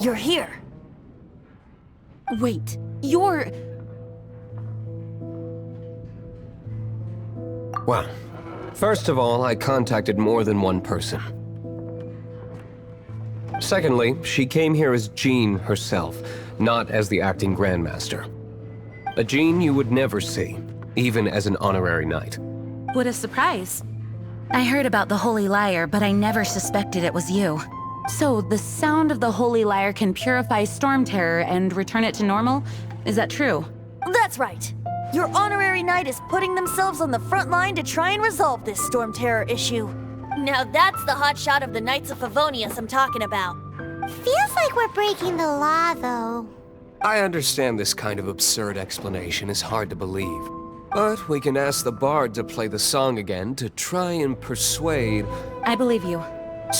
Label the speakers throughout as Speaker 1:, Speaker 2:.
Speaker 1: You're here.
Speaker 2: Wait, you're...
Speaker 3: Well, first of all, I contacted more than one person. Secondly, she came here as Jean herself, not as the acting Grandmaster. A Jean you would never see, even as an honorary knight.
Speaker 2: What a surprise. I heard about the Holy Lyre, but I never suspected it was you. So, the sound of the Holy Lyre can purify Storm Terror and return it to normal? Is that true?
Speaker 1: That's right. Your honorary knight is putting themselves on the front line to try and resolve this Storm Terror issue. Now that's the hotshot of the Knights of Favonius I'm talking about.
Speaker 4: Feels like we're breaking the law, though.
Speaker 3: I understand this kind of absurd explanation is hard to believe. But we can ask the bard to play the song again to try and persuade...
Speaker 2: I believe you.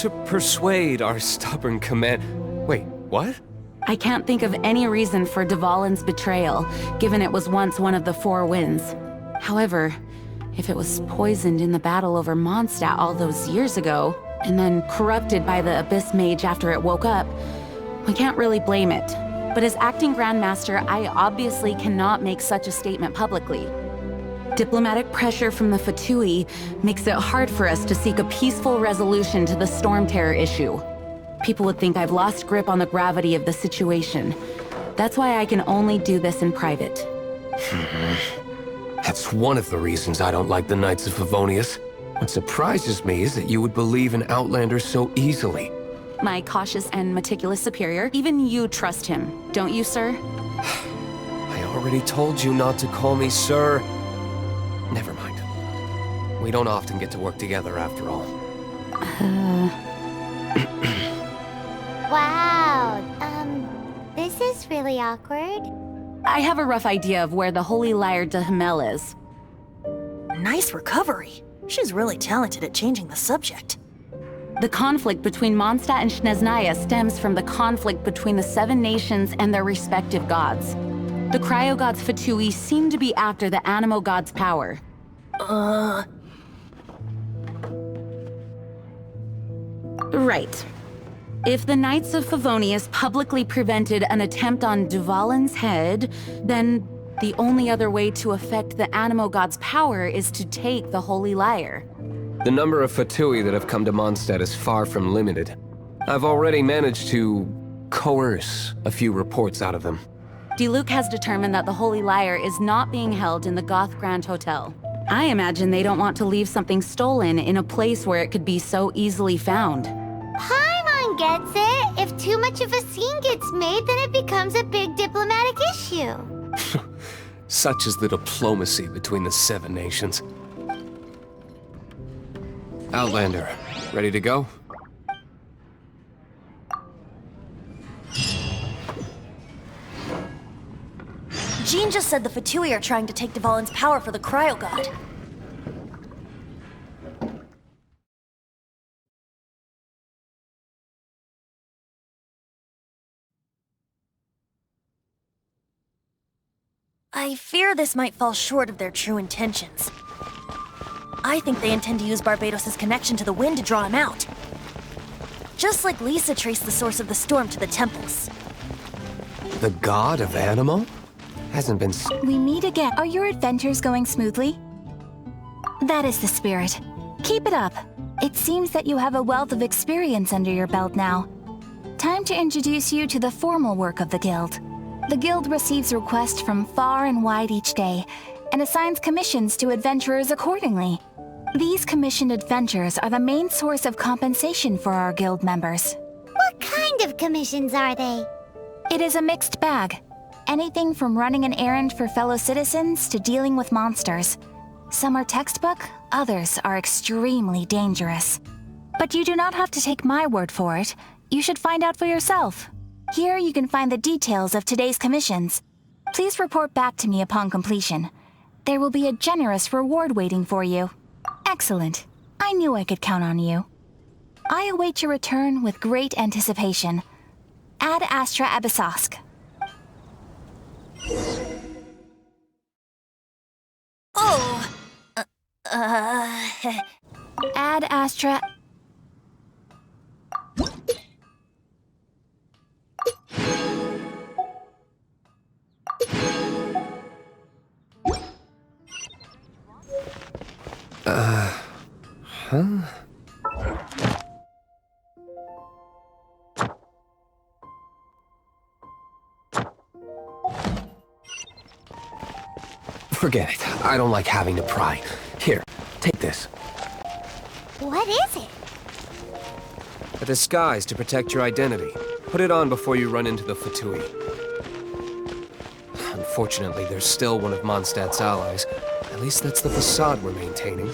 Speaker 3: To persuade our stubborn command... Wait, what?
Speaker 2: I can't think of any reason for Dvalin's betrayal, given it was once one of the Four Winds. However, if it was poisoned in the battle over Mondstadt all those years ago, and then corrupted by the Abyss Mage after it woke up, we can't really blame it. But as acting Grandmaster, I obviously cannot make such a statement publicly. Diplomatic pressure from the Fatui makes it hard for us to seek a peaceful resolution to the Storm Terror issue. People would think I've lost grip on the gravity of the situation. That's why I can only do this in private.
Speaker 3: That's one of the reasons I don't like the Knights of Favonius. What surprises me is that you would believe in Outlanders so easily.
Speaker 2: My cautious and meticulous superior, even you trust him, don't you, sir?
Speaker 3: I already told you not to call me sir. Never mind. We don't often get to work together after all.
Speaker 4: Wow, this is really awkward.
Speaker 2: I have a rough idea of where the Holy Lyre de Himmel is.
Speaker 1: Nice recovery. She's really talented at changing the subject.
Speaker 2: The conflict between Mondstadt and Snezhnaya stems from the conflict between the Seven Nations and their respective gods. The Cryo-Gods Fatui seem to be after the Animo God's power. Right. If the Knights of Favonius publicly prevented an attempt on Dvalin's head, then the only other way to affect the Animo God's power is to take the Holy Lyre.
Speaker 3: The number of Fatui that have come to Mondstadt is far from limited. I've already managed to coerce a few reports out of them.
Speaker 2: Diluc has determined that the Holy Lyre is not being held in the Goth Grand Hotel. I imagine they don't want to leave something stolen in a place where it could be so easily found.
Speaker 4: Paimon gets it. If too much of a scene gets made, then it becomes a big diplomatic issue.
Speaker 3: Such is the diplomacy between the Seven Nations. Outlander, ready to go?
Speaker 1: Jean just said the Fatui are trying to take Dvalin's power for the Cryo God. I fear this might fall short of their true intentions. I think they intend to use Barbados' connection to the wind to draw him out. Just like Lisa traced the source of the storm to the temples.
Speaker 3: The god of Animo? Hasn't been...
Speaker 5: We meet again. Are your adventures going smoothly? That is the spirit. Keep it up. It seems that you have a wealth of experience under your belt now. Time to introduce you to the formal work of the Guild. The Guild receives requests from far and wide each day, and assigns commissions to adventurers accordingly. These commissioned adventures are the main source of compensation for our Guild members.
Speaker 4: What kind of commissions are they?
Speaker 5: It is a mixed bag. Anything from running an errand for fellow citizens to dealing with monsters. Some are textbook, others are extremely dangerous. But you do not have to take my word for it. You should find out for yourself. Here you can find the details of today's commissions. Please report back to me upon completion. There will be a generous reward waiting for you. Excellent. I knew I could count on you. I await your return with great anticipation. Ad Astra Abyssosque.
Speaker 1: Oh!
Speaker 5: Ad Astra...
Speaker 3: Huh? Forget it. I don't like having to pry. Here, take this.
Speaker 4: What is it?
Speaker 3: A disguise to protect your identity. Put it on before you run into the Fatui. Unfortunately, there's still one of Mondstadt's allies. At least that's the facade we're maintaining.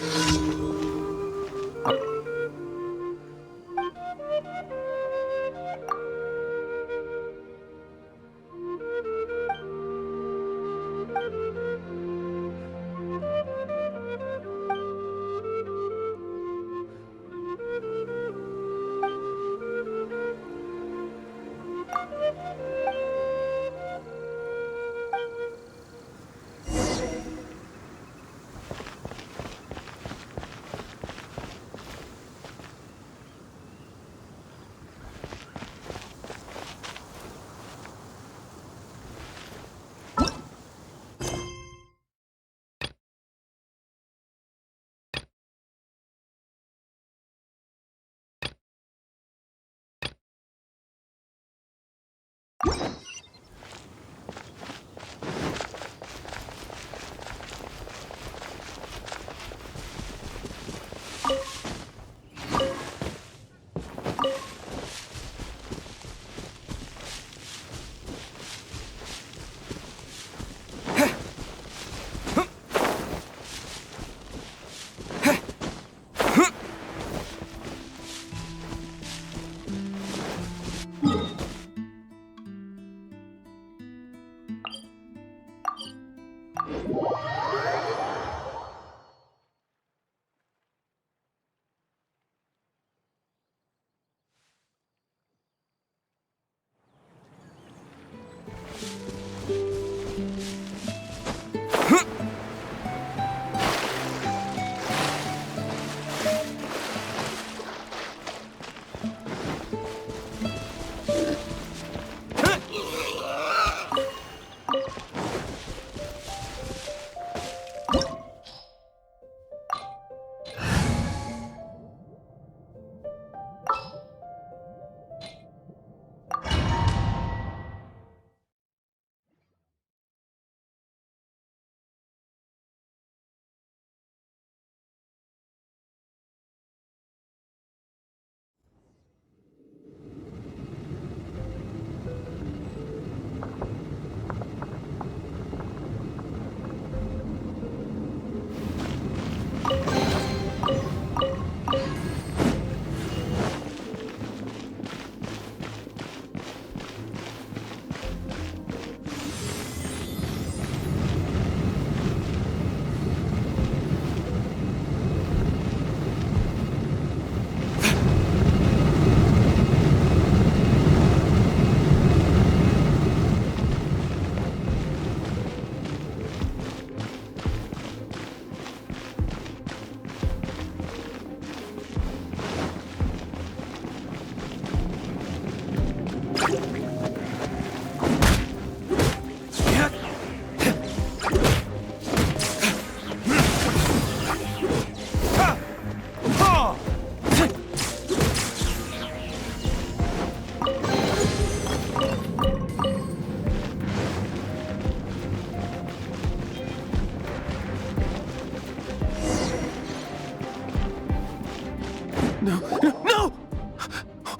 Speaker 3: No!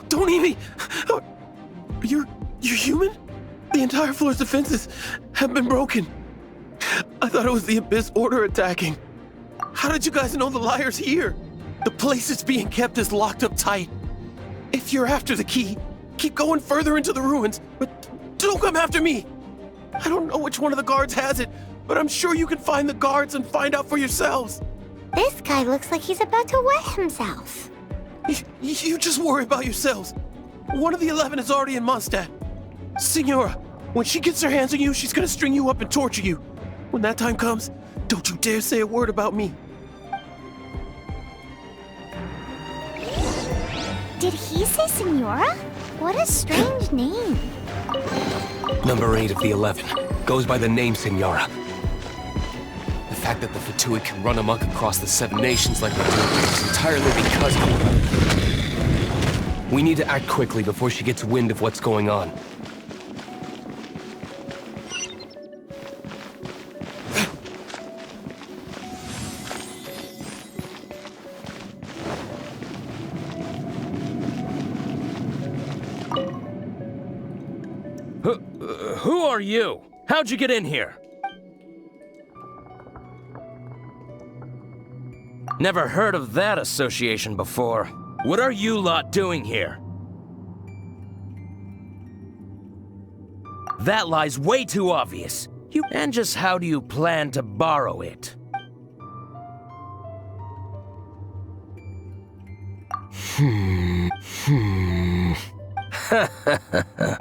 Speaker 3: Don't eat me! You're human? The entire floor's defenses have been broken. I thought it was the Abyss Order attacking. How did you guys know the liar's here? The place it's being kept is locked up tight. If you're after the key, keep going further into the ruins, but don't come after me! I don't know which one of the guards has it, but I'm sure you can find the guards and find out for yourselves.
Speaker 4: This guy looks like he's about to wet himself.
Speaker 3: You just worry about yourselves. One of the 11 is already in Mondstadt. Signora, when she gets her hands on you, she's gonna string you up and torture you. When that time comes, don't you dare say a word about me.
Speaker 4: Did he say Senora? What a strange name.
Speaker 3: Number 8 of the 11 goes by the name Signora. The
Speaker 6: fact that the Fatui can run amok across the 7 nations like they do is entirely because of her. We need to act quickly before she gets wind of what's going on.
Speaker 7: Who are you? How'd you get in here? Never heard of that association before. What are you lot doing here? That lie's way too obvious. And just how do you plan to borrow it?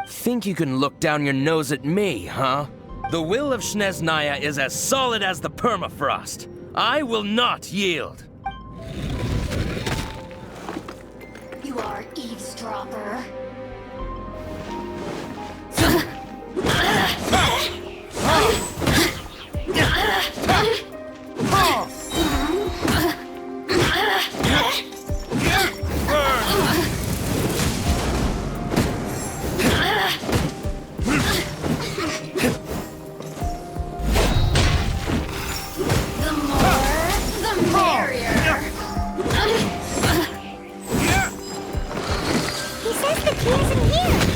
Speaker 7: Think you can look down your nose at me, huh? The will of Snezhnaya is as solid as the permafrost. I will not yield.
Speaker 8: You are eavesdropper.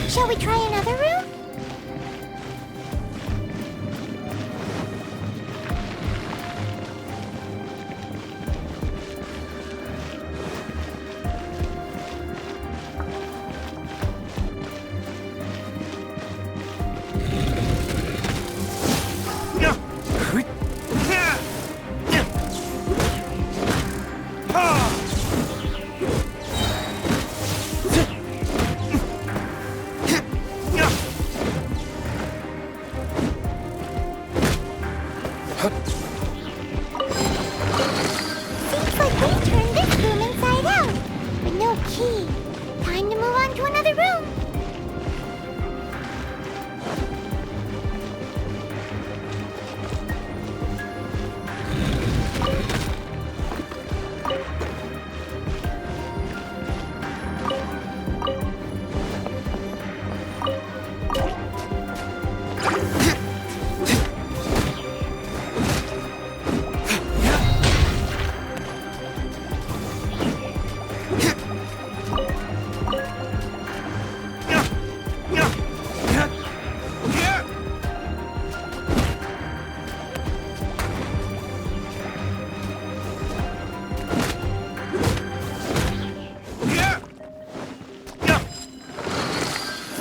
Speaker 4: Shall we try another room? Seems like we turned this room inside out, with no key. Time to move on to another room.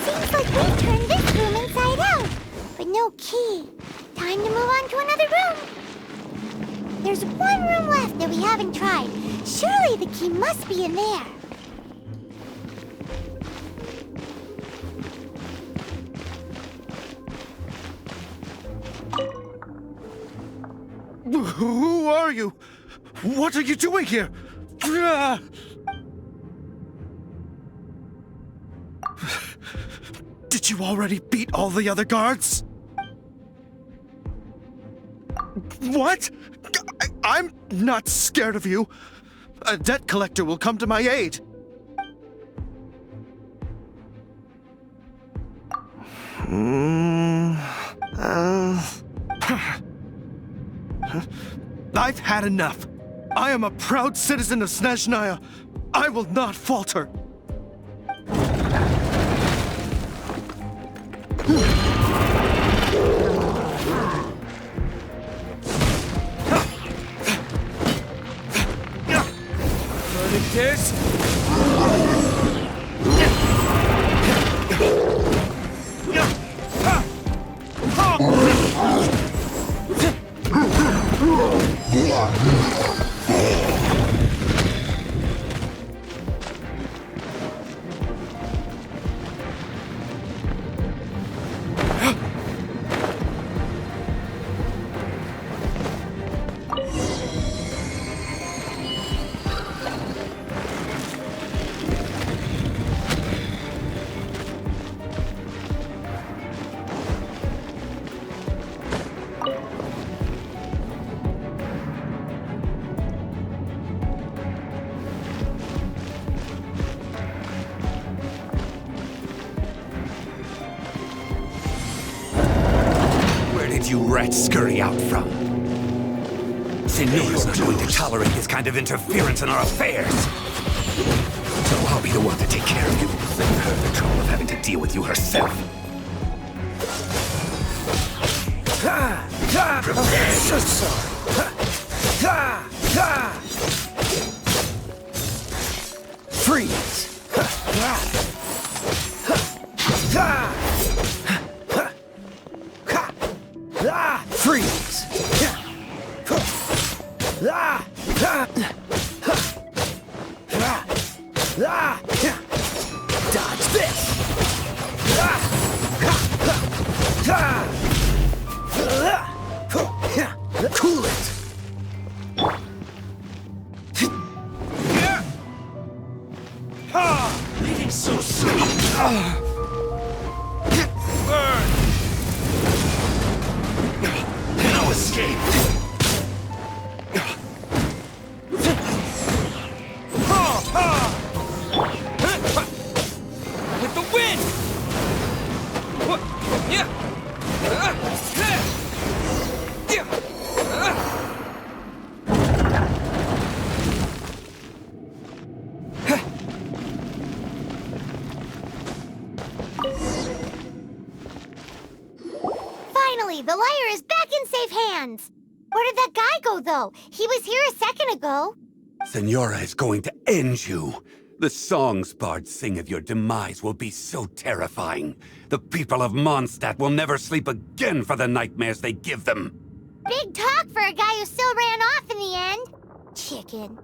Speaker 4: Seems like we turned this room inside out, with no key. Time to move on to another room. There's one room left that we haven't tried. Surely the key must be in there.
Speaker 9: Who are you? What are you doing here? Did you already beat all the other guards? What? I'm not scared of you. A debt collector will come to my aid. I've had enough. I am a proud citizen of Snezhnaya. I will not falter.
Speaker 7: This?
Speaker 10: rats scurry out from. Senora's not going to tolerate this kind of interference in our affairs. So I'll be the one to take care of you. Save her the trouble of having to deal with you herself.
Speaker 3: Freeze! Freeze! Dodge this! Cool it!
Speaker 10: Leaving so soon. Burn! No escape.
Speaker 7: With the wind!
Speaker 4: Finally, the lyre is back in safe hands. Where did that guy go, though? He was here a second ago.
Speaker 10: Senora is going to end you. The songs bards sing of your demise will be so terrifying. The people of Mondstadt will never sleep again for the nightmares they give them.
Speaker 4: Big talk for a guy who still ran off in the end. Chicken.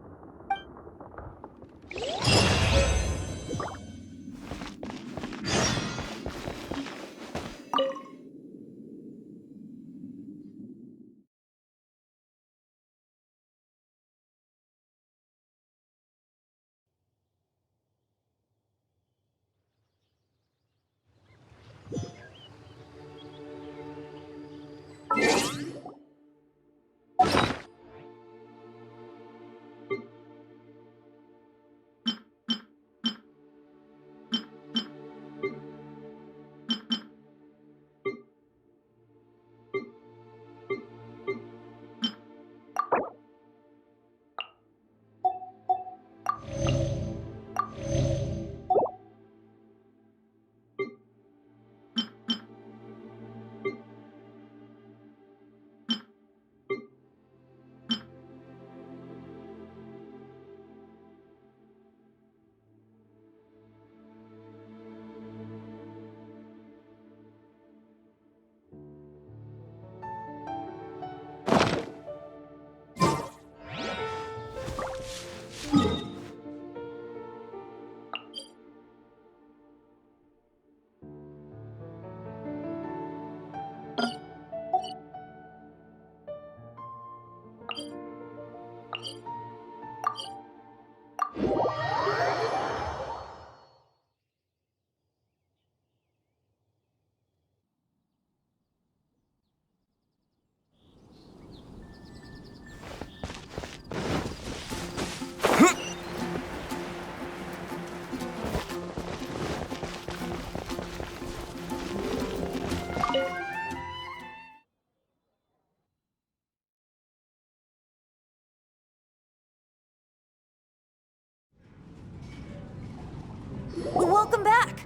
Speaker 1: Welcome back!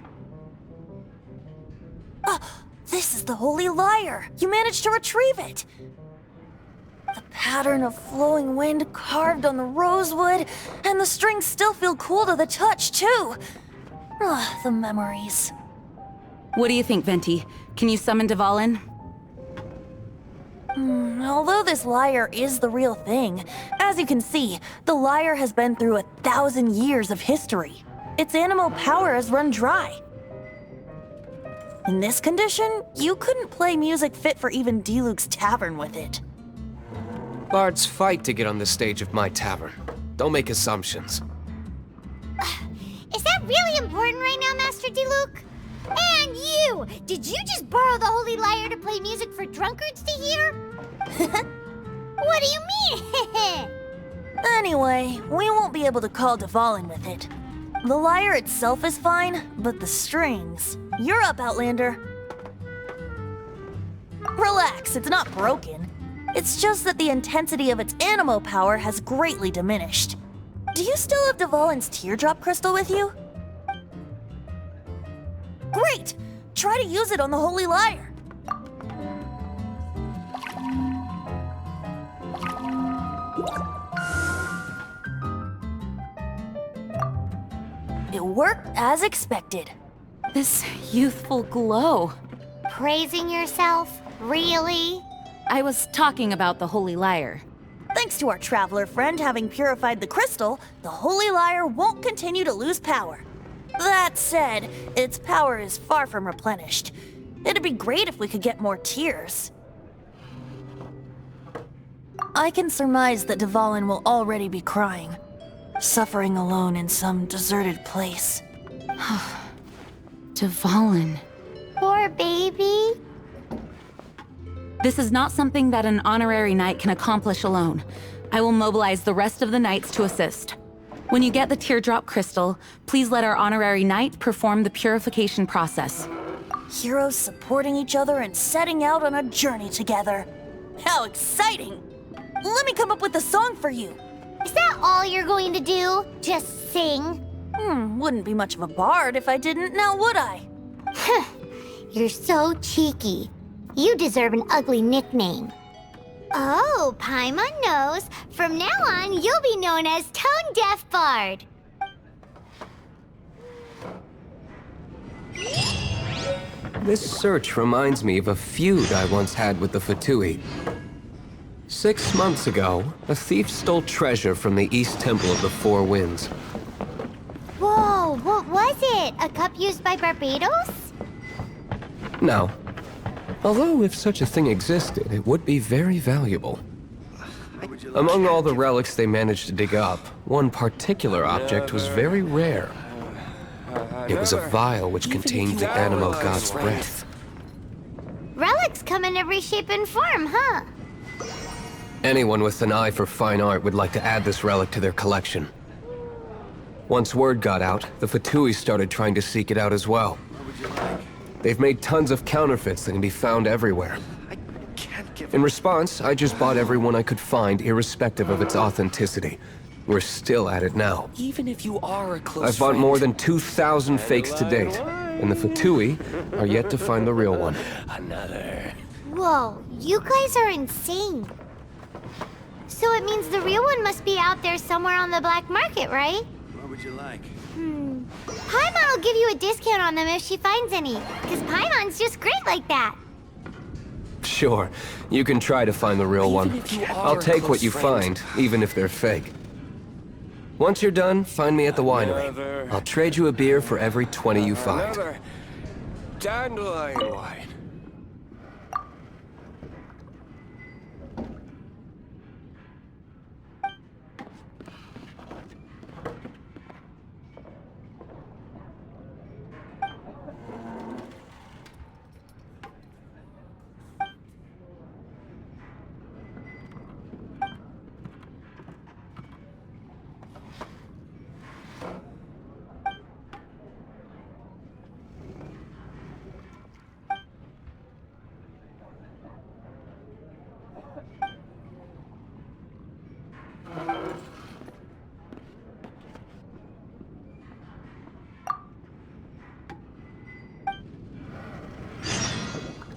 Speaker 1: This is the Holy Lyre! You managed to retrieve it! The pattern of flowing wind carved on the rosewood, and the strings still feel cool to the touch, too! The memories.
Speaker 2: What do you think, Venti? Can you summon Dvalin?
Speaker 1: Although this lyre is the real thing, as you can see, the lyre has been through 1,000 years of history. Its animal power has run dry. In this condition, you couldn't play music fit for even Diluc's tavern with it.
Speaker 6: Bards fight to get on the stage of my tavern. Don't make assumptions.
Speaker 4: Is that really important right now, Master Diluc? And you! Did you just borrow the Holy Lyre to play music for drunkards to hear? What do you mean?
Speaker 1: Anyway, we won't be able to call Dvalin with it. The lyre itself is fine, but the strings... You're up, Outlander. Relax, it's not broken. It's just that the intensity of its animo power has greatly diminished. Do you still have Dvalin's teardrop crystal with you? Great! Try to use it on the Holy Lyre. It worked as expected.
Speaker 2: This youthful glow.
Speaker 4: Praising yourself? Really?
Speaker 2: I was talking about the Holy Lyre.
Speaker 1: Thanks to our traveler friend having purified the crystal, the Holy Lyre won't continue to lose power. That said, its power is far from replenished. It'd be great if we could get more tears. I can surmise that Dvalin will already be crying, suffering alone in some deserted place.
Speaker 2: Dvalin.
Speaker 4: Poor baby.
Speaker 2: This is not something that an honorary knight can accomplish alone. I will mobilize the rest of the knights to assist. When you get the teardrop crystal, please let our honorary knight perform the purification process.
Speaker 1: Heroes supporting each other and setting out on a journey together. How exciting! Let me come up with a song for you.
Speaker 4: Is that all you're going to do? Just sing?
Speaker 1: Wouldn't be much of a bard if I didn't, now would I?
Speaker 4: You're so cheeky. You deserve an ugly nickname. Oh, Paimon knows. From now on, you'll be known as Tone Deaf Bard.
Speaker 6: This search reminds me of a feud I once had with the Fatui. 6 months ago, a thief stole treasure from the East Temple of the Four Winds.
Speaker 4: Whoa, what was it? A cup used by Barbados?
Speaker 6: No. Although if such a thing existed, it would be very valuable. Among all the relics they managed to dig up, one particular object was very rare. It was a vial which contained the Animo God's breath.
Speaker 4: Relics come in every shape and form, huh?
Speaker 6: Anyone with an eye for fine art would like to add this relic to their collection. Once word got out, the Fatui started trying to seek it out as well. They've made tons of counterfeits that can be found everywhere. In response, I just bought every one I could find, irrespective of its authenticity. We're still at it now.
Speaker 7: Even if you are a close
Speaker 6: I've bought more than 2,000 fakes to date, and the Fatui are yet to find the real one.
Speaker 7: Another.
Speaker 4: Whoa, you guys are insane. So it means the real one must be out there somewhere on the black market, right?
Speaker 9: What would you like?
Speaker 4: Paimon will give you a discount on them if she finds any, because Paimon's just great like that.
Speaker 6: Sure, you can try to find the real one. I'll take what you find, even if they're fake. Once you're done, find me at the winery. I'll trade you a beer for every 20 you find.
Speaker 7: Dandelion wine.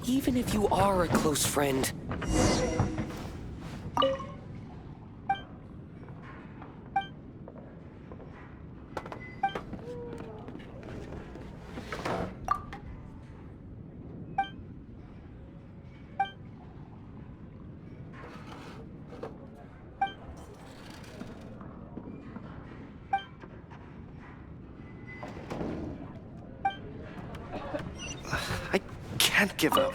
Speaker 7: Even if you are a close friend.
Speaker 9: I can't give up.